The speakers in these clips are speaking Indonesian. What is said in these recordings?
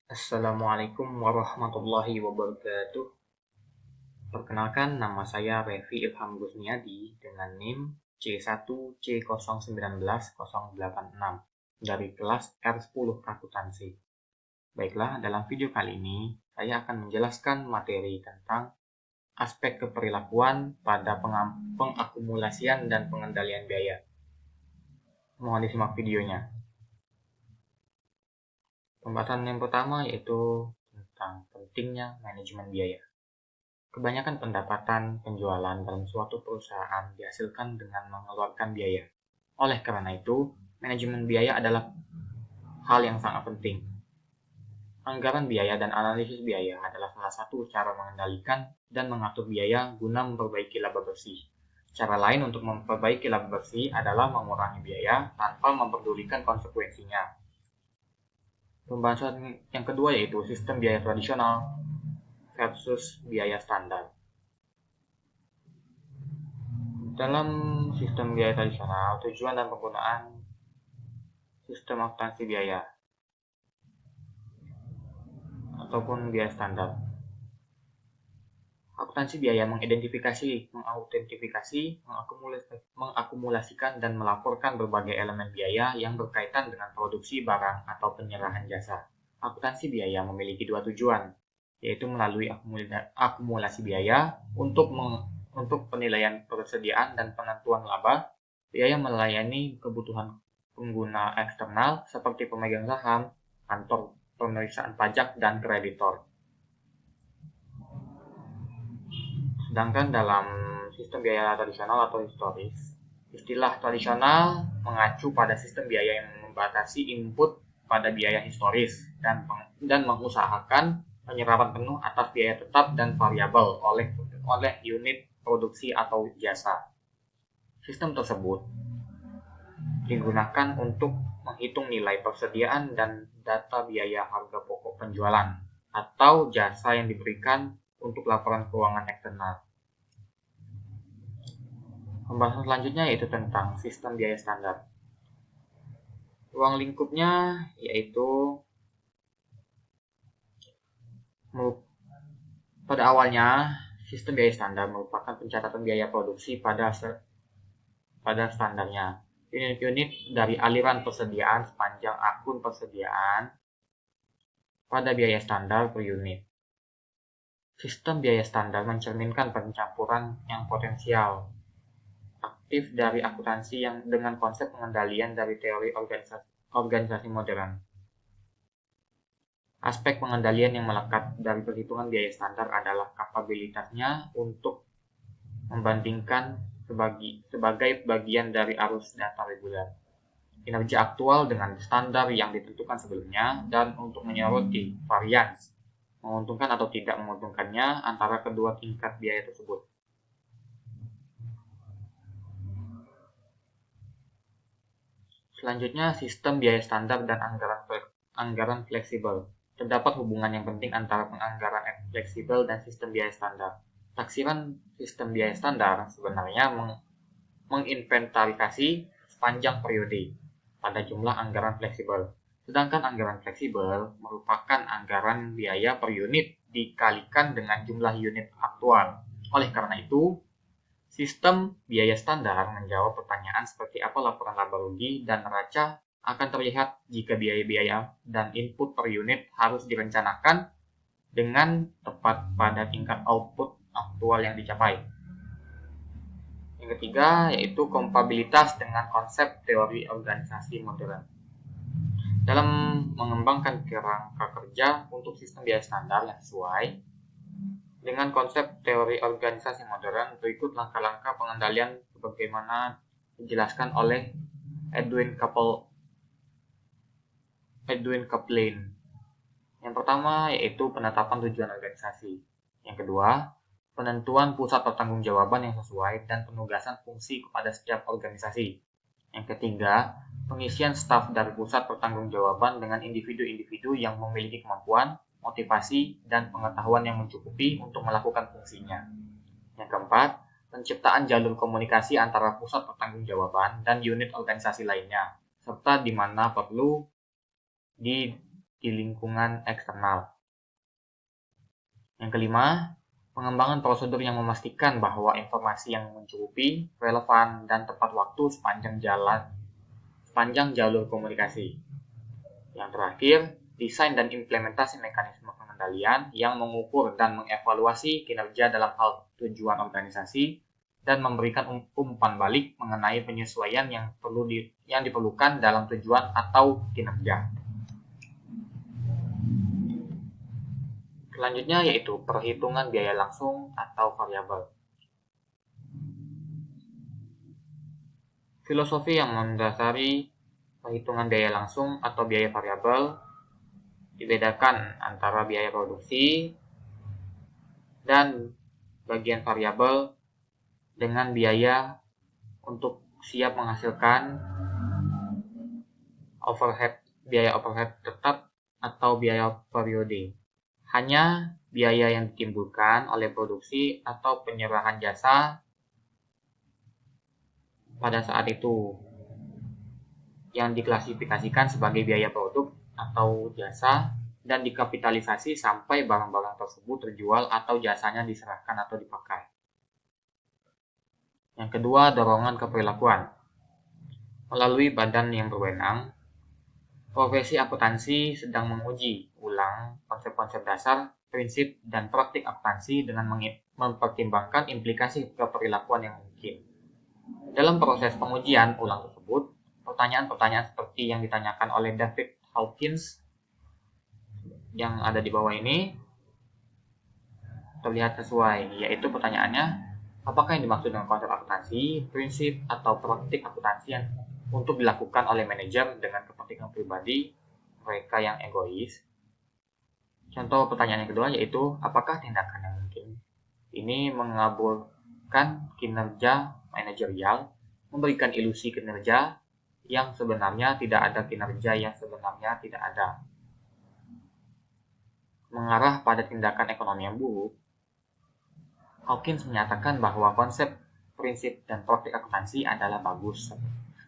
Assalamualaikum warahmatullahi wabarakatuh. Perkenalkan, nama saya Revi Ilham Gusniadi dengan NIM C1C019-086 dari kelas R10 Akuntansi. Baiklah, dalam video kali ini saya akan menjelaskan materi tentang aspek keperilakuan pada pengakumulasian dan pengendalian biaya. Mohon disimak videonya. Pembahasan yang pertama yaitu tentang pentingnya manajemen biaya. Kebanyakan pendapatan penjualan dalam suatu perusahaan dihasilkan dengan mengeluarkan biaya. Oleh karena itu, manajemen biaya adalah hal yang sangat penting. Anggaran biaya dan analisis biaya adalah salah satu cara mengendalikan dan mengatur biaya guna memperbaiki laba bersih. Cara lain untuk memperbaiki laba bersih adalah mengurangi biaya tanpa memperdulikan konsekuensinya. Pembahasan yang kedua yaitu sistem biaya tradisional versus biaya standar. Dalam sistem biaya tradisional, tujuan dan penggunaan sistem akuntansi biaya ataupun biaya standar. Akuntansi biaya mengidentifikasi, mengautentifikasi, mengakumulasikan, dan melaporkan berbagai elemen biaya yang berkaitan dengan produksi barang atau penyerahan jasa. Akuntansi biaya memiliki dua tujuan, yaitu melalui akumulasi biaya untuk penilaian persediaan dan penentuan laba. Biaya melayani kebutuhan pengguna eksternal seperti pemegang saham, kantor pemeriksaan pajak, dan kreditor. Sedangkan dalam sistem biaya tradisional atau historis, istilah tradisional mengacu pada sistem biaya yang membatasi input pada biaya historis dan mengusahakan penyerapan penuh atas biaya tetap dan variabel oleh unit produksi atau jasa. Sistem tersebut digunakan untuk menghitung nilai persediaan dan data biaya harga pokok penjualan atau jasa yang diberikan untuk laporan keuangan eksternal. Pembahasan selanjutnya yaitu tentang sistem biaya standar. Ruang lingkupnya yaitu pada awalnya sistem biaya standar merupakan pencatatan biaya produksi pada standarnya. Unit-unit dari aliran persediaan sepanjang akun persediaan pada biaya standar per unit. Sistem biaya standar mencerminkan pencampuran yang potensial aktif dari akuntansi yang dengan konsep pengendalian dari teori organisasi modern. Aspek pengendalian yang melekat dari perhitungan biaya standar adalah kapabilitasnya untuk membandingkan sebagai bagian dari arus data reguler, kinerja aktual dengan standar yang ditentukan sebelumnya, dan untuk menyoroti varians, menguntungkan atau tidak menguntungkannya antara kedua tingkat biaya tersebut. Selanjutnya, sistem biaya standar dan anggaran fleksibel. Terdapat hubungan yang penting antara penganggaran fleksibel dan sistem biaya standar. Taksiran sistem biaya standar sebenarnya menginventarisasi sepanjang periode pada jumlah anggaran fleksibel. Sedangkan anggaran fleksibel merupakan anggaran biaya per unit dikalikan dengan jumlah unit aktual. Oleh karena itu, sistem biaya standar menjawab pertanyaan seperti apa laporan laba rugi dan neraca akan terlihat jika biaya-biaya dan input per unit harus direncanakan dengan tepat pada tingkat output aktual yang dicapai. Yang ketiga yaitu kompabilitas dengan konsep teori organisasi modern. Dalam mengembangkan kerangka kerja untuk sistem biaya standar yang sesuai dengan konsep teori organisasi modern, berikut langkah-langkah pengendalian sebagaimana dijelaskan oleh Edwin Kaplan. Yang pertama yaitu penetapan tujuan organisasi. Yang kedua, penentuan pusat pertanggungjawaban yang sesuai dan penugasan fungsi kepada setiap organisasi. Yang ketiga, pengisian staf dari pusat pertanggungjawaban dengan individu-individu yang memiliki kemampuan, motivasi, dan pengetahuan yang mencukupi untuk melakukan fungsinya. Yang keempat, penciptaan jalur komunikasi antara pusat pertanggungjawaban dan unit organisasi lainnya, serta di mana perlu di lingkungan eksternal. Yang kelima, pengembangan prosedur yang memastikan bahwa informasi yang mencukupi, relevan, dan tepat waktu sepanjang jalur komunikasi. Yang terakhir, desain dan implementasi mekanisme pengendalian yang mengukur dan mengevaluasi kinerja dalam hal tujuan organisasi dan memberikan umpan balik mengenai penyesuaian yang diperlukan dalam tujuan atau kinerja. Selanjutnya yaitu perhitungan biaya langsung atau variabel. Filosofi yang mendasari perhitungan biaya langsung atau biaya variabel dibedakan antara biaya produksi dan bagian variabel dengan biaya untuk siap menghasilkan biaya overhead tetap atau biaya periode. Hanya biaya yang ditimbulkan oleh produksi atau penyerahan jasa pada saat itu yang diklasifikasikan sebagai biaya produk atau jasa dan dikapitalisasi sampai barang-barang tersebut terjual atau jasanya diserahkan atau dipakai. Yang kedua, dorongan keperilakuan. Melalui badan yang berwenang, profesi akuntansi sedang menguji ulang konsep-konsep dasar, prinsip, dan praktik akuntansi dengan mempertimbangkan implikasi keperilakuan yang mungkin. Dalam proses pengujian ulang tersebut, pertanyaan-pertanyaan seperti yang ditanyakan oleh David Hawkins yang ada di bawah ini terlihat sesuai, yaitu pertanyaannya, apakah yang dimaksud dengan konsep akuntansi, prinsip, atau praktik akuntansi yang untuk dilakukan oleh manajer dengan kepentingan pribadi mereka yang egois. Contoh pertanyaan yang kedua yaitu, apakah tindakan yang mungkin ini mengaburkan kinerja manajerial, memberikan ilusi kinerja yang sebenarnya tidak ada, kinerja yang sebenarnya tidak ada, mengarah pada tindakan ekonomi yang buruk. Hawkins menyatakan bahwa konsep, prinsip, dan praktik akuntansi adalah bagus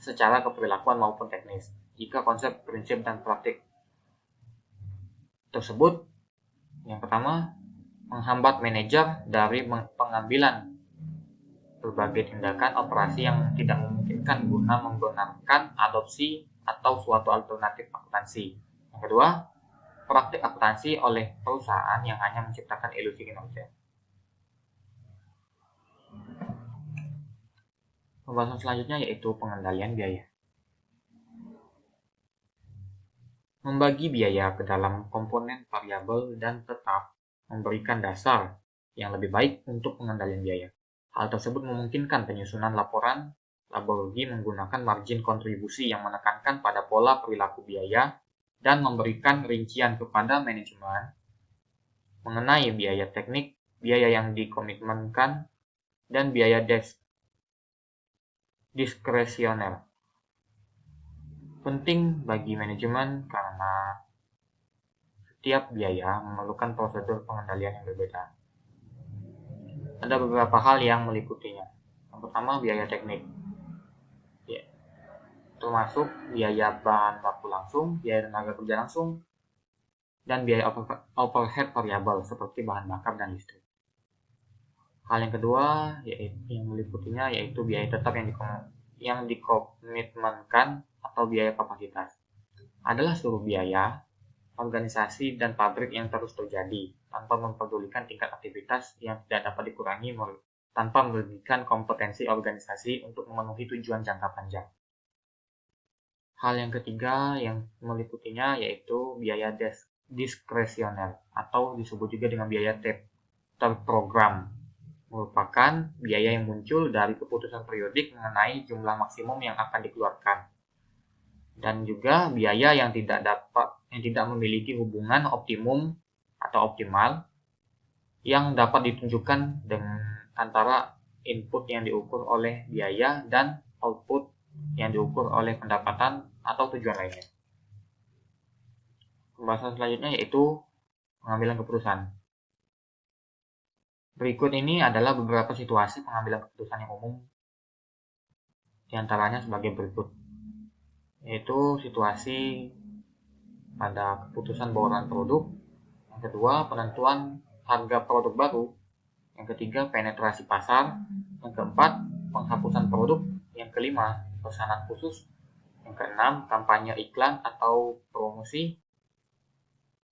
secara keperilakuan maupun teknis. Jika konsep, prinsip, dan praktik tersebut, yang pertama, menghambat manajer dari pengambilan berbagai tindakan operasi yang tidak memungkinkan guna membenarkan adopsi atau suatu alternatif akuntansi. Yang kedua, praktik akuntansi oleh perusahaan yang hanya menciptakan ilusi kinerja. Pembahasan selanjutnya yaitu pengendalian biaya. Membagi biaya ke dalam komponen variabel dan tetap memberikan dasar yang lebih baik untuk pengendalian biaya. Hal tersebut memungkinkan penyusunan laporan labor-rugi menggunakan margin kontribusi yang menekankan pada pola perilaku biaya dan memberikan rincian kepada manajemen mengenai biaya teknik, biaya yang dikomitmenkan, dan biaya diskresioner. Penting bagi manajemen karena setiap biaya memerlukan prosedur pengendalian yang berbeda. Ada beberapa hal yang meliputinya. Yang pertama, biaya teknik. Termasuk biaya bahan baku langsung, biaya tenaga kerja langsung, dan biaya overhead variabel seperti bahan bakar dan listrik. Hal yang kedua yang meliputinya yaitu biaya tetap yang dikomitmenkan atau biaya kapasitas. Adalah seluruh biaya organisasi dan pabrik yang terus terjadi tanpa mempedulikan tingkat aktivitas yang tidak dapat dikurangi tanpa merugikan kompetensi organisasi untuk memenuhi tujuan jangka panjang. Hal yang ketiga yang meliputinya yaitu biaya diskresioner atau disebut juga dengan biaya terprogram, merupakan biaya yang muncul dari keputusan periodik mengenai jumlah maksimum yang akan dikeluarkan, dan juga biaya yang tidak memiliki hubungan optimum atau optimal yang dapat ditunjukkan dengan antara input yang diukur oleh biaya dan output yang diukur oleh pendapatan atau tujuan lainnya. Pembahasan selanjutnya yaitu pengambilan keputusan. Berikut ini adalah beberapa situasi pengambilan keputusan yang umum, di antaranya sebagai berikut, yaitu situasi pada keputusan bauran produk. Yang kedua, penentuan harga produk baru. Yang ketiga, penetrasi pasar. Yang keempat, penghapusan produk. Yang kelima, pesanan khusus. Yang keenam, kampanye iklan atau promosi.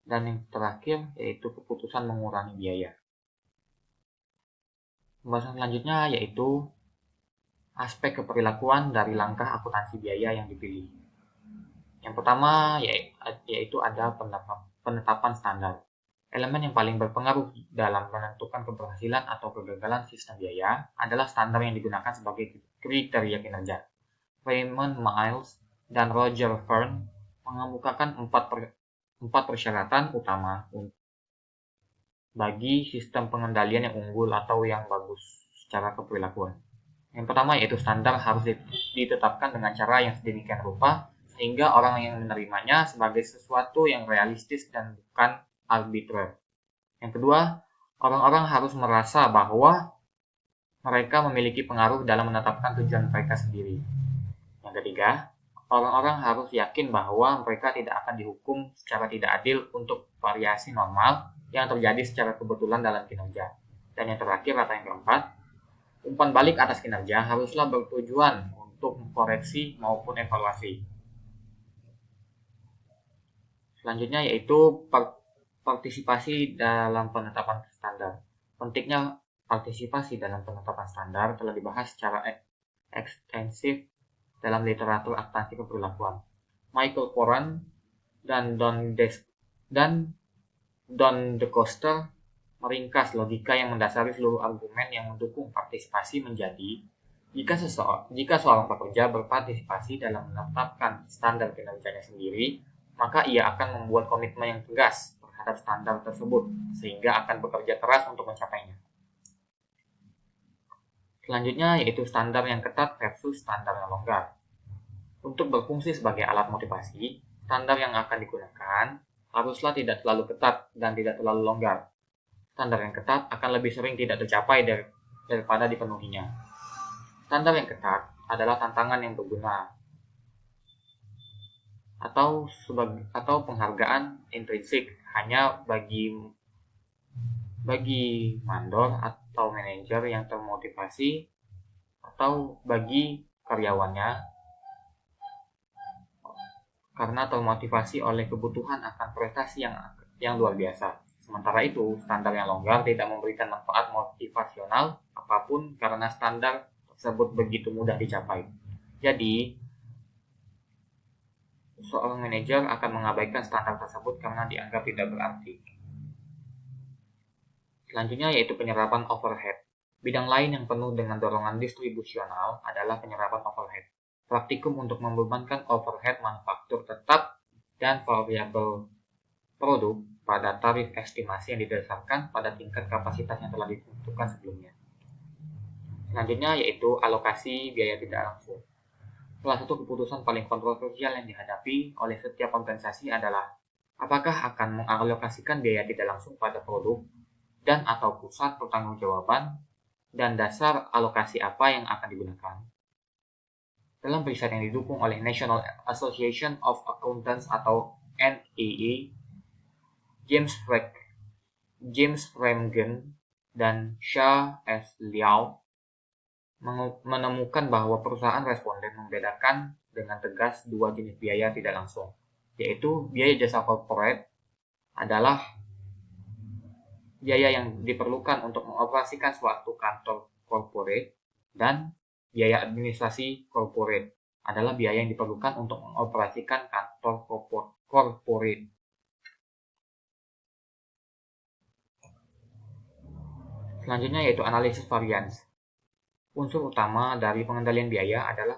Dan yang terakhir, yaitu keputusan mengurangi biaya. Pembahasan selanjutnya yaitu aspek keperilakuan dari langkah akuntansi biaya yang dipilih. Yang pertama yaitu ada penetapan standar. Elemen yang paling berpengaruh dalam menentukan keberhasilan atau kegagalan sistem biaya adalah standar yang digunakan sebagai kriteria kinerja. Raymond Miles dan Roger Fern mengemukakan empat persyaratan utama bagi sistem pengendalian yang unggul atau yang bagus secara keperilakuan. Yang pertama yaitu standar harus ditetapkan dengan cara yang sedemikian rupa sehingga orang yang menerimanya sebagai sesuatu yang realistis dan bukan arbitrer. Yang kedua, orang-orang harus merasa bahwa mereka memiliki pengaruh dalam menetapkan tujuan mereka sendiri. Yang ketiga, orang-orang harus yakin bahwa mereka tidak akan dihukum secara tidak adil untuk variasi normal yang terjadi secara kebetulan dalam kinerja. Dan yang terakhir atau yang keempat, umpan balik atas kinerja haruslah bertujuan untuk koreksi maupun evaluasi. Selanjutnya yaitu partisipasi dalam penetapan standar. Pentingnya partisipasi dalam penetapan standar telah dibahas secara ekstensif dalam literatur akuntansi keperilakuan. Michael Koran dan Don De Coster meringkas logika yang mendasari seluruh argumen yang mendukung partisipasi menjadi jika seorang pekerja berpartisipasi dalam menetapkan standar kinerjanya sendiri, maka ia akan membuat komitmen yang tegas terhadap standar tersebut sehingga akan bekerja keras untuk mencapainya. Selanjutnya yaitu standar yang ketat versus standar yang longgar. Untuk berfungsi sebagai alat motivasi, standar yang akan digunakan haruslah tidak terlalu ketat dan tidak terlalu longgar. Standar yang ketat akan lebih sering tidak tercapai daripada dipenuhinya. Standar yang ketat adalah tantangan yang berguna atau penghargaan intrinsik hanya bagi mandor atau manajer yang termotivasi atau bagi karyawannya karena termotivasi oleh kebutuhan akan prestasi yang luar biasa. Sementara itu, standar yang longgar tidak memberikan manfaat motivasional apapun karena standar tersebut begitu mudah dicapai. Jadi, seorang manajer akan mengabaikan standar tersebut karena dianggap tidak berarti. Selanjutnya yaitu penyerapan overhead. Bidang lain yang penuh dengan dorongan distribusional adalah penyerapan overhead. Praktikum untuk membebankan overhead manufaktur tetap dan variabel produk pada tarif estimasi yang didasarkan pada tingkat kapasitas yang telah ditentukan sebelumnya. Selanjutnya yaitu alokasi biaya tidak langsung. Salah satu keputusan paling kontroversial yang dihadapi oleh setiap organisasi adalah apakah akan mengalokasikan biaya tidak langsung pada produk dan atau pusat pertanggungjawaban dan dasar alokasi apa yang akan digunakan. Dalam riset yang didukung oleh National Association of Accountants atau NAA, James Fremgen dan Shah S. Liao menemukan bahwa perusahaan responden membedakan dengan tegas dua jenis biaya tidak langsung, yaitu biaya jasa corporate adalah biaya yang diperlukan untuk mengoperasikan suatu kantor corporate dan biaya administrasi corporate adalah biaya yang diperlukan untuk mengoperasikan kantor corporate. Selanjutnya yaitu analisis varians. Unsur utama dari pengendalian biaya adalah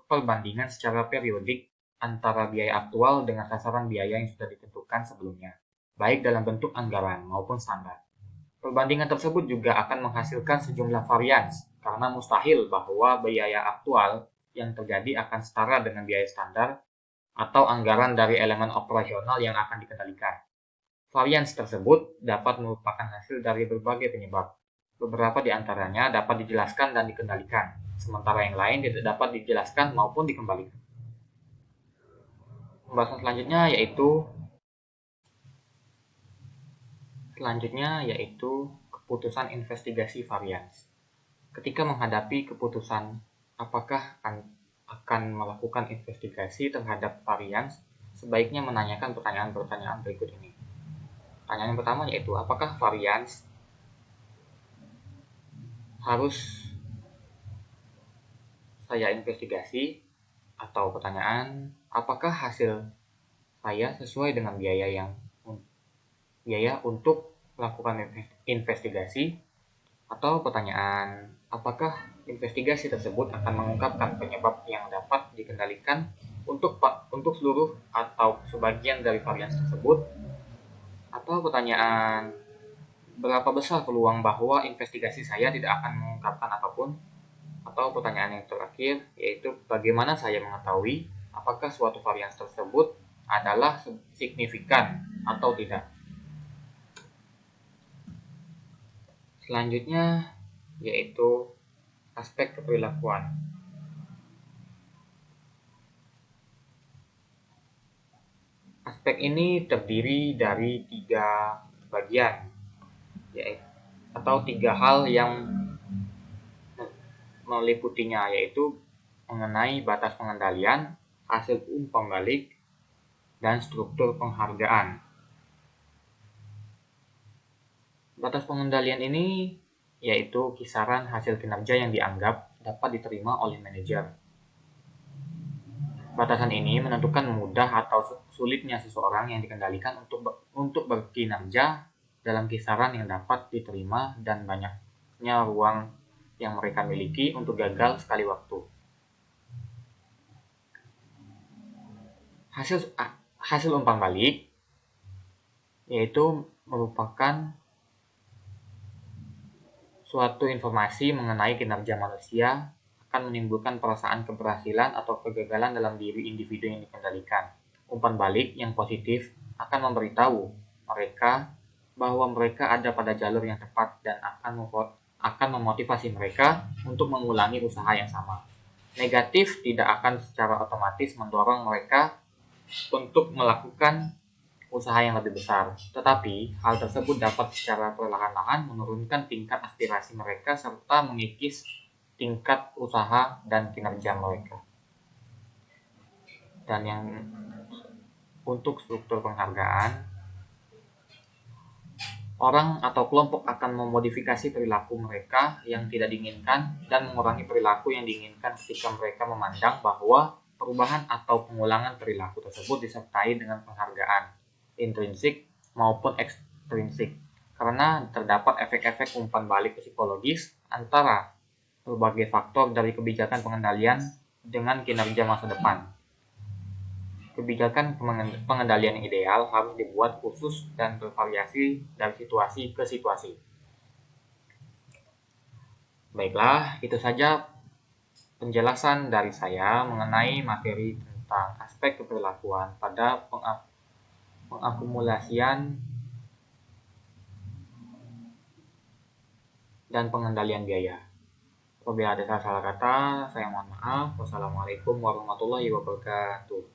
perbandingan secara periodik antara biaya aktual dengan sasaran biaya yang sudah ditentukan sebelumnya, baik dalam bentuk anggaran maupun standar. Perbandingan tersebut juga akan menghasilkan sejumlah varians, karena mustahil bahwa biaya aktual yang terjadi akan setara dengan biaya standar atau anggaran dari elemen operasional yang akan dikendalikan. Varians tersebut dapat merupakan hasil dari berbagai penyebab. Beberapa di antaranya dapat dijelaskan dan dikendalikan, sementara yang lain tidak dapat dijelaskan maupun dikembalikan. Pembahasan selanjutnya yaitu keputusan investigasi varians. Ketika menghadapi keputusan apakah akan melakukan investigasi terhadap varians, sebaiknya menanyakan pertanyaan-pertanyaan berikut ini. Pertanyaan yang pertama yaitu, apakah varians harus saya investigasi? Atau pertanyaan, apakah hasil saya sesuai dengan biaya untuk melakukan investigasi? Atau pertanyaan, apakah investigasi tersebut akan mengungkapkan penyebab yang dapat dikendalikan untuk seluruh atau sebagian dari varians tersebut? Atau pertanyaan, berapa besar peluang bahwa investigasi saya tidak akan mengungkapkan apapun? Atau pertanyaan yang terakhir, yaitu bagaimana saya mengetahui apakah suatu varians tersebut adalah signifikan atau tidak? Selanjutnya yaitu aspek keperilakuan. Aspek ini terdiri dari 3 bagian, atau 3 hal yang meliputinya, yaitu mengenai batas pengendalian, hasil umpan balik, dan struktur penghargaan. Batas pengendalian ini yaitu kisaran hasil kinerja yang dianggap dapat diterima oleh manajer. Batasan ini menentukan mudah atau sulitnya seseorang yang dikendalikan untuk berkinerja dalam kisaran yang dapat diterima dan banyaknya ruang yang mereka miliki untuk gagal sekali waktu. Hasil umpan balik yaitu merupakan suatu informasi mengenai kinerja manusia, akan menimbulkan perasaan keberhasilan atau kegagalan dalam diri individu yang dikendalikan. Umpan balik yang positif akan memberitahu mereka bahwa mereka ada pada jalur yang tepat dan akan memotivasi mereka untuk mengulangi usaha yang sama. Negatif tidak akan secara otomatis mendorong mereka untuk melakukan usaha yang lebih besar, tetapi hal tersebut dapat secara perlahan-lahan menurunkan tingkat aspirasi mereka serta mengikis tingkat usaha dan kinerja mereka. Dan yang untuk struktur penghargaan, orang atau kelompok akan memodifikasi perilaku mereka yang tidak diinginkan dan mengurangi perilaku yang diinginkan ketika mereka memandang bahwa perubahan atau pengulangan perilaku tersebut disertai dengan penghargaan intrinsik maupun ekstrinsik, karena terdapat efek-efek umpan balik psikologis antara berbagai faktor dari kebijakan pengendalian dengan kinerja masa depan. Kebijakan pengendalian yang ideal harus dibuat khusus dan bervariasi dari situasi ke situasi. Baiklah, itu saja penjelasan dari saya mengenai materi tentang aspek keperilakuan pada pengakumulasian dan pengendalian biaya. Apabila ada salah kata, saya mohon maaf. Wassalamualaikum warahmatullahi wabarakatuh.